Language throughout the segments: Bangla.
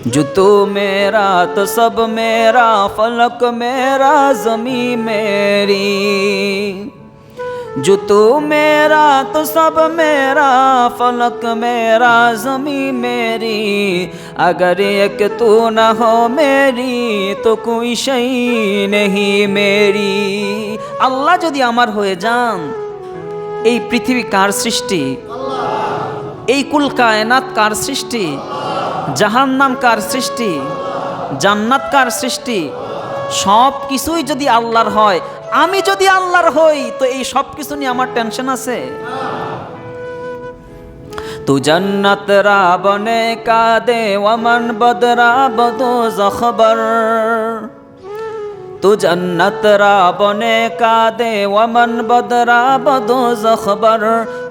जो तू मेरा तो सब मेरा, फलक मेरा ज़मी मेरी। जो तू मेरा तो सब मेरा, फलक मेरा ज़मी मेरी। अगर एक तू न हो मेरी तो कोई शई नहीं मेरी। আল্লাহ যদি আমার হয়ে যান, এই পৃথিবী কার সৃষ্টি? এই কুল কায়নাত কার সৃষ্টি? জাহান্নাম কার সৃষ্টি? জান্নাত কার সৃষ্টি? সব কিছুই যদি আল্লাহর হয়, আমি যদি আল্লাহর হই, তো এই সব কিছু নিয়ে আমার টেনশন আছে? তু জন্নত রা বনে কা দে ওয়ামান বদরা বদো জখবর। तू जन्नत रा बने का दे वमन बदरा बदो जखबर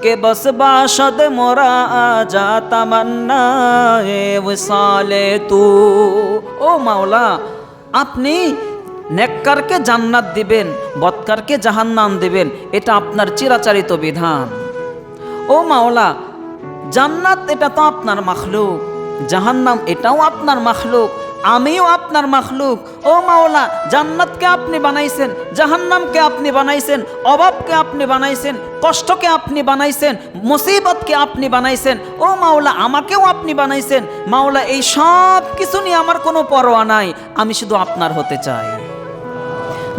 के बस बाशद मोरा आजा तमन्ना विसाले तू। ओ मौला, আপনি নেককারকে জান্নাত দিবেন, বদকারকে জাহান্নাম দিবেন, এটা আপনার চিরাচরিত বিধান। ও মাওলা, জান্নাত এটা তো আপনার মাখলুক, জাহান্নাম এটাও আপনার মাখলুক, আমিও আপনার মাখলুক। ও মাওলা, জান্নাতকে আপনি বানাইছেন, জাহান্নামকে আপনি বানাইছেন, অভাবকে আপনি বানাইছেন, কষ্টকে আপনি বানাইছেন, মুসিবতকে আপনি বানাইছেন। ও মাওলা, আমাকেও আপনি বানাইছেন। মাওলা, এই সব কিছু নিয়ে আমার কোনো পরোয়া নাই, আমি শুধু আপনার হতে চাই।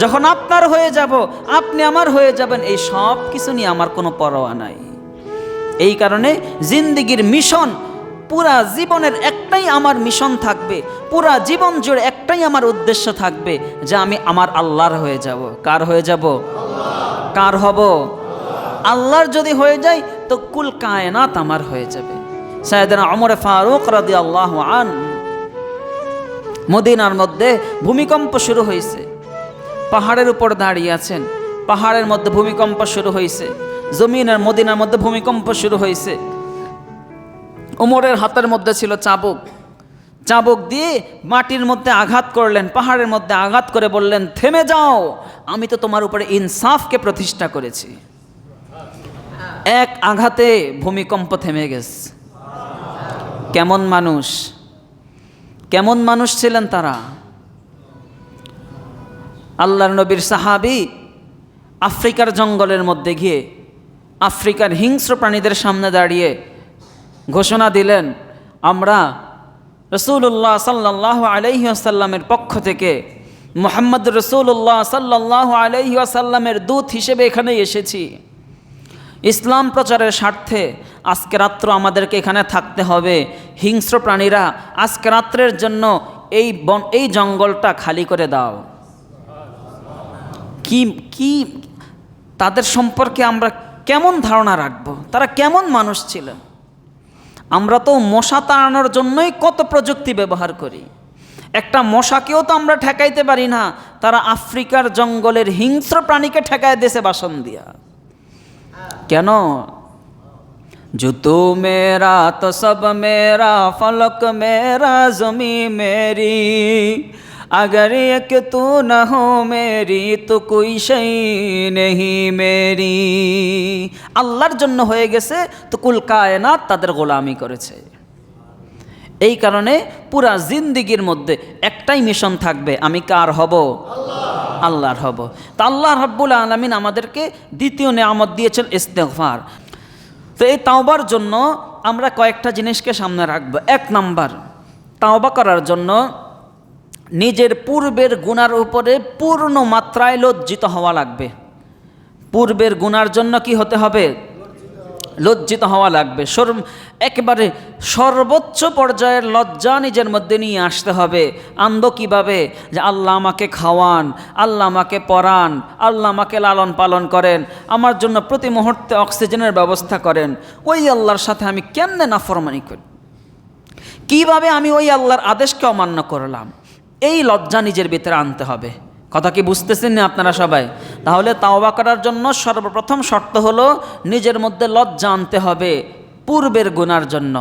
যখন আপনার হয়ে যাব, আপনি আমার হয়ে যাবেন, এই সব কিছু নিয়ে আমার কোনো পরোয়া নাই। এই কারণে জিন্দেগির মিশন, পুরা জীবনের একটাই আমার মিশন থাকবে, পুরা জীবন জুড়ে একটাই আমার উদ্দেশ্য থাকবে, যে আমি আমার আল্লাহর হয়ে যাব। কার হয়ে যাব? কার হব? আল্লাহর যদি হয়ে যাই তো কুল কায়নাত আমার হয়ে যাবে। সাইয়েদনা ওমর ফারুক রাদিয়াল্লাহু আনহু, মদিনার মধ্যে ভূমিকম্প শুরু হয়েছে, পাহাড়ের উপর দাঁড়িয়ে আছেন, পাহাড়ের মধ্যে ভূমিকম্প শুরু হয়েছে, জমিনের মদিনার মধ্যে ভূমিকম্প শুরু হয়েছে। ওমরের হাতের মধ্যে ছিল চাবুক, চাবুক দিয়ে মাটির মধ্যে আঘাত করলেন, পাহাড়ের মধ্যে আঘাত করে বললেন, থেমে যাও, আমি তো তোমার উপরে ইনসাফকে প্রতিষ্ঠা করেছি। এক আঘাতে ভূমিকম্প থেমে গেছে। কেমন মানুষ, কেমন মানুষ ছিলেন তারা! আল্লাহর নবীর সাহাবী আফ্রিকার জঙ্গলের মধ্যে গিয়ে আফ্রিকার হিংস্র প্রাণীদের সামনে দাঁড়িয়ে ঘোষণা দিলেন, আমরা রাসূলুল্লাহ সাল্লাল্লাহু আলাইহি ওয়াসাল্লামের পক্ষ থেকে মুহাম্মদ রাসূলুল্লাহ সাল্লাল্লাহু আলাইহি ওয়াসাল্লামের দূত হিসেবে এখানে এসেছি। ইসলাম প্রচারের স্বার্থে আজকে রাত্র আমাদেরকে এখানে থাকতে হবে। হিংস্র প্রাণীরা আজকে রাত্রের জন্য এই জঙ্গলটা খালি করে দাও। কি তাদের সম্পর্কে আমরা কেমন ধারণা রাখব? তারা কেমন মানুষ ছিলেন? আমরা তো মশা তাড়ানোর জন্যই কত প্রযুক্তি ব্যবহার করি, একটা মশাকেও তো আমরা ঠেকাইতে পারি না, তারা আফ্রিকার জঙ্গলের হিংস্র প্রাণীকে ঠেকায় দেশে বাসন দিয়া। কেন? जो तू मेरा तो सब मेरा, फलक मेरा ज़मी मेरी। अगर एक तू न हो मेरी तो कोई शई नहीं मेरी। আল্লাহর জন্য হয়ে গেছে তো কুল কায়নাত তাদের গোলামি করেছে। এই কারণে পুরা জিন্দেগির মধ্যে একটাই মিশন থাকবে, আমি কার হব? আল্লাহর হব। তা আল্লাহ রাব্বুল আলামিন আমাদেরকে দ্বিতীয় নেয়ামত দিয়েছেন ইস্তেগফার। তো এই তাওবার জন্য আমরা কয়েকটা জিনিসকে সামনে রাখবো। এক নাম্বার, তাওবা করার জন্য নিজের পূর্বের গুনার উপরে পূর্ণ মাত্রায় লজ্জিত হওয়া লাগবে। পূর্বের গুনার জন্য কি হতে হবে? লজ্জিত হওয়া লাগবে। একেবারে সর্বোচ্চ পর্যায়ের লজ্জা নিজের মধ্যে নিয়ে আসতে হবে। আনবো কীভাবে? যে আল্লাহ আমাকে খাওয়ান, আল্লাহ আমাকে পরান, আল্লাহ আমাকে লালন পালন করেন, আমার জন্য প্রতি মুহূর্তে অক্সিজেনের ব্যবস্থা করেন। ওই আল্লাহর সাথে আমি কেমনে নাফরমানি করি? কিভাবে আমি ওই আল্লাহর আদেশকে অমান্য করলাম? এই লজ্জা নিজের ভিতরে আনতে হবে। কথা কি বুঝতেছেন না আপনারা সবাই? তাহলে তাওবা করার জন্য সর্বপ্রথম শর্ত হলো নিজের মধ্যে লজ্জা আনতে হবে পূর্বের গুনার জন্য।